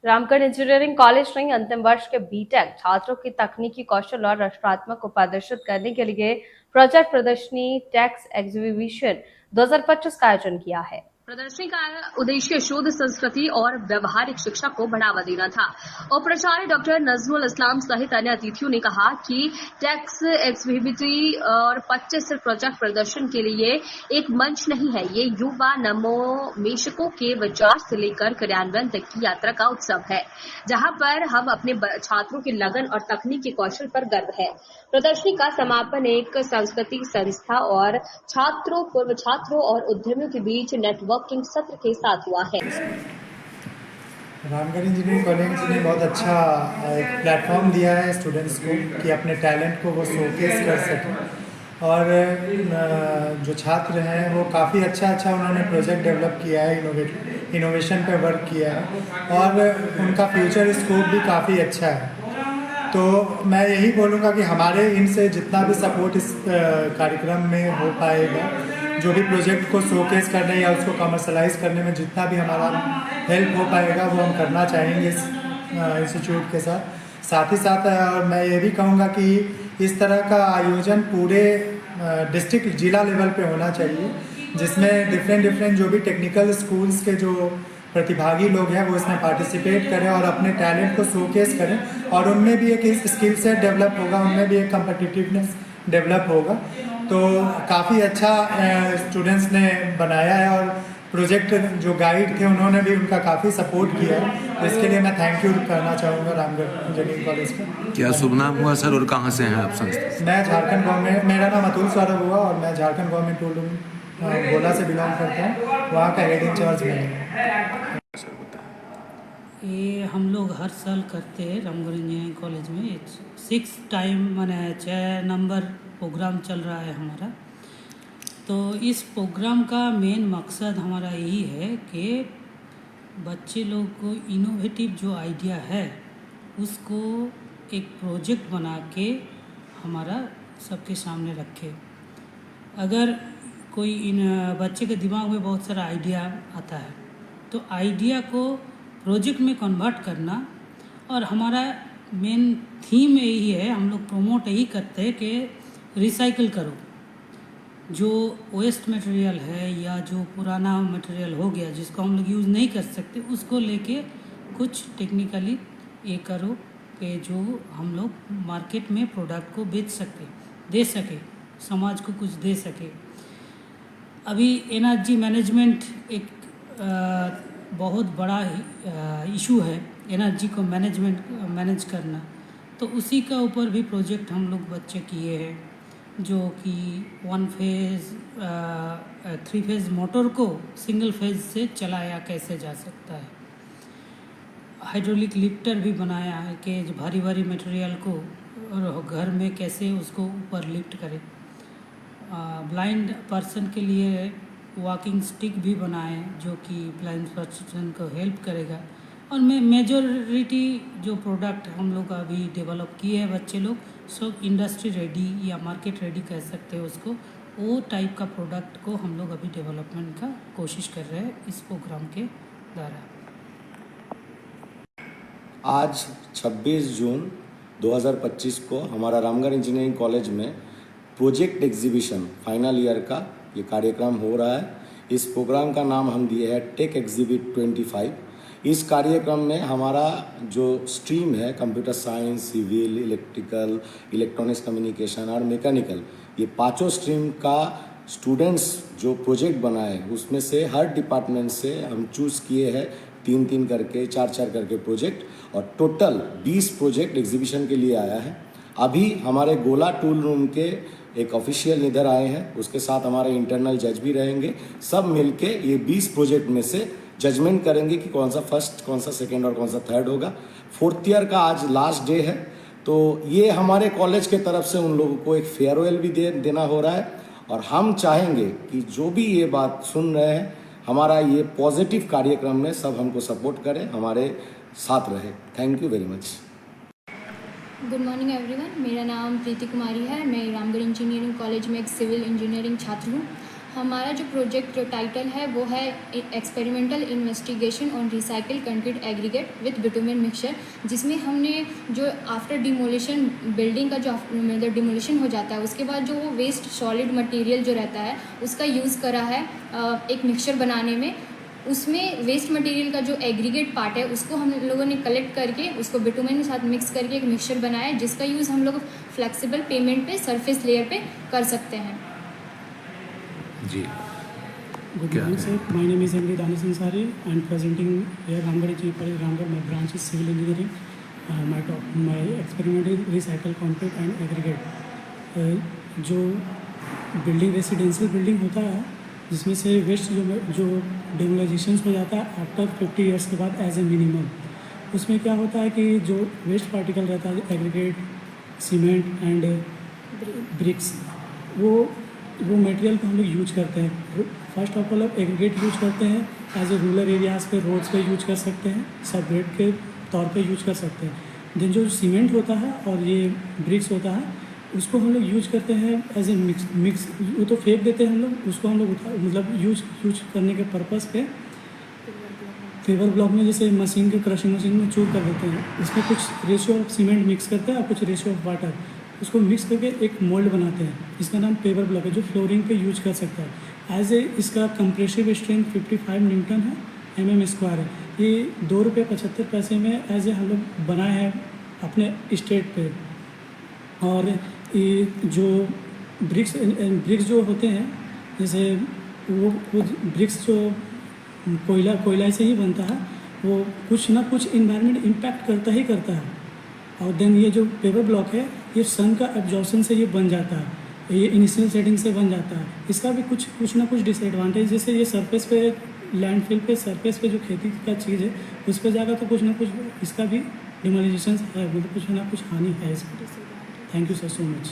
Ramgarh engineering college ने अंतिम वर्ष के बीटेक छात्रों की तकनीकी कौशल और रचनात्मक को प्रदर्शित करने के लिए प्रोजेक्ट प्रदर्शनी टेक्स एग्जीबिशन 2025 का आयोजन किया है। प्रदर्शनी का उद्देश्य शोध संस्कृति और व्यवहारिक शिक्षा को बढ़ावा देना था। उपाचार्य डॉक्टर नजमुल इस्लाम सहित अन्य अतिथियों ने कहा कि टैक्स एग्जीबिशन और 25 प्रोजेक्ट प्रदर्शन के लिए एक मंच नहीं है, ये युवा नवोन्मेषकों के विचार से लेकर कार्यान्वयन तक की यात्रा का उत्सव है, जहां पर हम अपने छात्रों की लगन और तकनीकी कौशल पर गर्व है। प्रदर्शनी का समापन एक सांस्कृतिक संस्था और छात्रों, पूर्व छात्रों और उद्यमियों के बीच नेटवर्किंग सत्र के साथ हुआ है। रामगढ़ इंजीनियरिंग कॉलेज ने बहुत अच्छा एक प्लेटफॉर्म दिया है स्टूडेंट्स को कि अपने टैलेंट को वो शोकेस कर सकें और जो छात्र हैं वो काफ़ी अच्छा उन्होंने प्रोजेक्ट डेवलप किया है, इनोवेशन पे वर्क किया है और उनका फ्यूचर स्कोप भी काफ़ी अच्छा है। तो मैं यही बोलूँगा कि हमारे इनसे जितना भी सपोर्ट इस कार्यक्रम में हो पाएगा, जो भी प्रोजेक्ट को शोकेस करने या उसको कमर्शलाइज करने में जितना भी हमारा हेल्प हो पाएगा वो हम करना चाहेंगे इस इंस्टीट्यूट के साथ ही साथ और मैं ये भी कहूँगा कि इस तरह का आयोजन पूरे डिस्ट्रिक्ट जिला लेवल पे होना चाहिए, जिसमें डिफरेंट जो भी टेक्निकल स्कूल्स के जो प्रतिभागी लोग हैं वो इसमें पार्टिसिपेट करें और अपने टैलेंट को शोकेस करें और उनमें भी एक स्किल सेट डेवलप होगा, उनमें भी एक कम्पिटिटिवनेस डेवलप होगा। तो काफ़ी अच्छा स्टूडेंट्स ने बनाया है और प्रोजेक्ट जो गाइड थे उन्होंने भी उनका काफ़ी सपोर्ट किया है, तो इसके लिए मैं थैंक यू करना चाहूँगा रामगढ़ इंजीनियरिंग कॉलेज का। क्या शुभ नाम हुआ सर और कहाँ से हैं आप संस्था? मैं झारखंड गवर्नमेंट, मेरा नाम अतुल सौरभ हुआ और मैं झारखंड गवर्नमेंट टोलू गोला से बिलोंग करता हूँ, वहाँ का हेड इंचार्ज मैं। ये हम लोग हर साल करते हैं रामगढ़ इंजीनियरिंग कॉलेज में 6 टाइम माने 6 नंबर प्रोग्राम चल रहा है हमारा। तो इस प्रोग्राम का मेन मकसद हमारा यही है कि बच्चे लोग को इनोवेटिव जो आइडिया है उसको एक प्रोजेक्ट बना के हमारा सबके सामने रखे। अगर कोई इन बच्चे के दिमाग में बहुत सारा आइडिया आता है तो आइडिया को प्रोजेक्ट में कन्वर्ट करना, और हमारा मेन थीम यही है, हम लोग प्रमोट यही करते हैं कि रिसाइकिल करो। जो वेस्ट मटेरियल है या जो पुराना मटेरियल हो गया जिसको हम लोग यूज़ नहीं कर सकते उसको लेके कुछ टेक्निकली ये करो कि जो हम लोग मार्केट में प्रोडक्ट को बेच सके, दे सके, समाज को कुछ दे सके। अभी एनर्जी मैनेजमेंट एक बहुत बड़ा इशू है, एनर्जी को मैनेज करना, तो उसी का ऊपर भी प्रोजेक्ट हम लोग बच्चे किए हैं, जो कि 1 फेज़ 3 फेज़ मोटर को सिंगल फेज़ से चलाया कैसे जा सकता है। हाइड्रोलिक लिफ्टर भी बनाया है कि भारी मटेरियल को घर में कैसे उसको ऊपर लिफ्ट करें। ब्लाइंड पर्सन के लिए वॉकिंग स्टिक भी बनाए जो कि ब्लाइंड पर्सन को हेल्प करेगा। और मेजॉरिटी जो प्रोडक्ट हम लोग अभी डेवलप किए हैं बच्चे लोग सब इंडस्ट्री रेडी या मार्केट रेडी कह सकते हैं उसको, वो टाइप का प्रोडक्ट को हम लोग अभी डेवलपमेंट का कोशिश कर रहे हैं इस प्रोग्राम के द्वारा। आज 26 जून 2025 को हमारा रामगढ़ इंजीनियरिंग कॉलेज में प्रोजेक्ट एग्जीबिशन फाइनल ईयर का ये कार्यक्रम हो रहा है। इस प्रोग्राम का नाम हम दिए है टेक एग्जिबिट 25। इस कार्यक्रम में हमारा जो स्ट्रीम है computer science, civil, electrical, electronics communication और मैकेनिकल, ये पांचों स्ट्रीम का स्टूडेंट्स जो प्रोजेक्ट बनाए उसमें से हर डिपार्टमेंट से हम चूज़ किए हैं 3-3 करके 4-4 करके प्रोजेक्ट, और टोटल 20 प्रोजेक्ट एग्जीबिशन के लिए आया है। अभी हमारे गोला टूल रूम के एक ऑफिशियल इधर आए हैं, उसके साथ हमारे इंटरनल जज भी रहेंगे। सब मिलके ये 20 प्रोजेक्ट में से जजमेंट करेंगे कि कौन सा फर्स्ट, कौन सा सेकंड और कौन सा थर्ड होगा। 4th ईयर का आज लास्ट डे है, तो ये हमारे कॉलेज के तरफ से उन लोगों को एक फेयरवेल भी देना हो रहा है। और हम चाहेंगे कि जो भी ये बात सुन रहे हैं, हमारा ये पॉजिटिव कार्यक्रम में सब हमको सपोर्ट करें, हमारे साथ रहे। Thank you very much. Good morning everyone, मेरा नाम प्रीति कुमारी है। मैं रामगढ़ इंजीनियरिंग कॉलेज में एक सिविल इंजीनियरिंग छात्र हूँ। हमारा जो प्रोजेक्ट टाइटल है वो है experimental investigation on recycle concrete aggregate with bitumen mixture, जिसमें हमने जो आफ्टर डिमोलिशन बिल्डिंग का जो मतलब डिमोलिशन हो जाता है उसके बाद जो वो वेस्ट सॉलिड मटेरियल जो रहता है उसका यूज़ करा है एक मिक्सचर बनाने में। उसमें वेस्ट मटेरियल का जो एग्रीगेट पार्ट है उसको हम लोगों ने कलेक्ट करके उसको बिटुमेन के साथ मिक्स करके एक मिक्सचर बनाया है, जिसका यूज़ हम लोग फ्लेक्सिबल पेमेंट पे सरफेस लेयर पे कर सकते हैं। जी Good क्या morning, sir. My name is M.D. Danesh Ansari. I am presenting here Ramgarh Engineering College, Ramgarh. My branch is civil engineering. My experiment is recycle concrete and aggregate. जो building residential building होता है जिसमें से waste जो डिमोलाइजेशन हो जाता है after 50 years के बाद एज ए मिनिमम, उसमें क्या होता है कि जो वेस्ट पार्टिकल रहता है एग्रीगेट, सीमेंट एंड ब्रिक्स, वो मटेरियल को हम लोग यूज करते हैं। First of all aggregate use करते हैं एज ए रूरल एरियाज़ पे, रोड्स पे यूज कर सकते हैं, सेपरेट के तौर पे यूज कर सकते हैं। देन जो सीमेंट होता है और ये ब्रिक्स होता है उसको हम लोग यूज करते हैं एज ए मिक्स, वो तो फेंक देते हैं हम लोग, उसको हम लोग मतलब यूज करने के पर्पस पे फेवर ब्लॉक में जैसे मशीन के क्रशिंग मशीन में चूर कर देते हैं। इसमें कुछ रेशियो ऑफ सीमेंट मिक्स करते हैं और कुछ रेशियो ऑफ वाटर, उसको मिक्स करके एक मोल्ड बनाते हैं। इसका नाम पेवर ब्लॉक है जो फ्लोरिंग पे यूज कर सकता है। एज ए इसका कंप्रेसिव स्ट्रेंथ 55 न्यूटन है, mm² है। ये ₹2.75 में एज ए हम लोग बनाए हैं अपने स्टेट पे। और ये जो ब्रिक्स जो होते हैं जैसे वो ब्रिक्स जो कोयला से ही बनता है, वो कुछ ना कुछ इन्वायरमेंट इम्पैक्ट करता है। और देन ये जो पेवर ब्लॉक है ये सन का एब्जॉर्प्शन से ये बन जाता है, ये इनिशियल सेटिंग से बन जाता है। इसका भी कुछ ना कुछ डिसएडवांटेज, जैसे ये सरफेस पे लैंडफिल पे सरफेस पे जो खेती का चीज़ है उस पर जाएगा तो कुछ ना कुछ इसका भी डिमोलाइजेशन है, मतलब कुछ ना कुछ हानि है इसमें। Thank you sir so much.